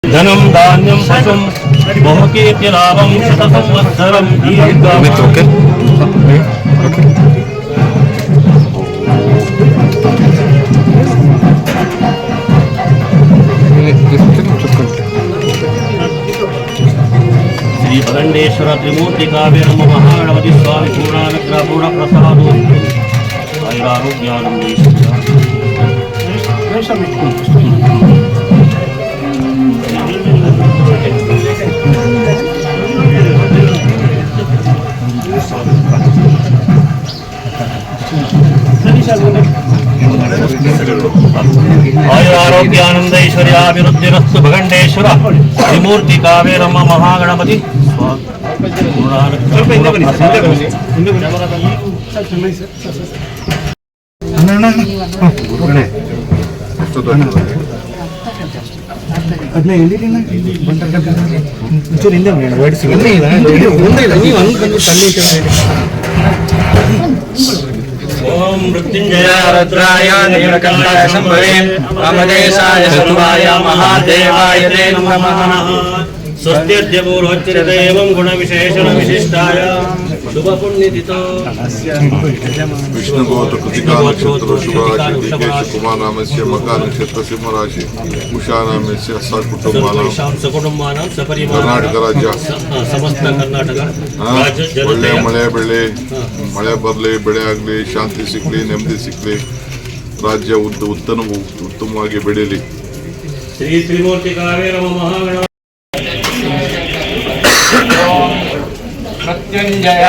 ಧನಂ ಧಾನ್ಯಂ ಪಶುಂ ಬಹುಕೀರ್ತಿ ಲಾಭಂ ಶತಸಂವತ್ಸರಂ ದೀರ್ಘಾಯುಷ್ಯಂ. ಶ್ರೀ ಭಗಂಡೇಶ್ವರ ತ್ರಿಮೂರ್ತಿ ಕಾವ್ಯ ನಮ ಮಹಾಗಣಪತಿ ಸ್ವಾಮಿ ಪೂರ್ಣಾನುಗ್ರಹ ಪೂರ್ಣ ಪ್ರಸಾದೋ ಆಯುರಾರೋಗ್ಯಾನಂದ ಆಯುರಾರೋಗ್ಯಾನಂದ ಐಶ್ವರ್ಯಾಭಿವೃದ್ಧಿರಸ್ತು. ಭಗಂಡೇಶ್ವರ ತ್ರಿಮೂರ್ತಿ ಕಾವ್ಯ ನಮ್ಮ ಮಹಾಗಣಪತಿ ಓಂ ಮೃತ್ಯುಂಜಯ ರುದ್ರಾಯ ನೀಲಕಂಠಾಯ ಶಂಭವೇ ವಾಮದೇಶಾಯ ಸರ್ವಾಯ ಮಹಾದೇವಾಯ ತೇ ನಮಃ. ಸ್ವಸ್ತ್ಯದ್ಯ ಪೂರ್ವಚ್ಯತೆ ಏವಂ ಗುಣವಿಶೇಷಣ ವಿಶಿಷ್ಟಾಯ ಶುಭ ಪುಣ್ಯತಿಥೋ ವಿಷ್ಣುಗೋತ್ರ ಕೃತಿಕಾ ನಕ್ಷತ್ರ ಶುಭರಾಶಿ ಡಿಕೇಶ್ ಕುಮಾರ್ ನಾಮಸ್ಯ ಮಕಾ ನಕ್ಷತ್ರ ಸಿಂಹರಾಶಿ ಉಷಾ ನಾಮಸ್ಯ ಸಕುಟುಂಬಾನಾಂ ಸಪರಿವಾರ ಕರ್ನಾಟಕ ರಾಜ್ಯ ಸಮಸ್ತ ಕರ್ನಾಟಕ ರಾಜ್ಯ ಒಳ್ಳೆ ಮಳೆ ಬರಲಿ, ಬೆಳೆ ಆಗಲಿ, ಶಾಂತಿ ಸಿಗಲಿ, ನೆಮ್ಮದಿ ಸಿಗಲಿ, ರಾಜ್ಯ ಉತ್ತಮವಾಗಿ ಬೆಳೀಲಿ. ಶ್ರೀ ತ್ರಿಮೂರ್ತಿ ಕಾವ್ಯ ನಮ ಮಹಾಗಣ ಮೃತ್ಯುಂಜಯ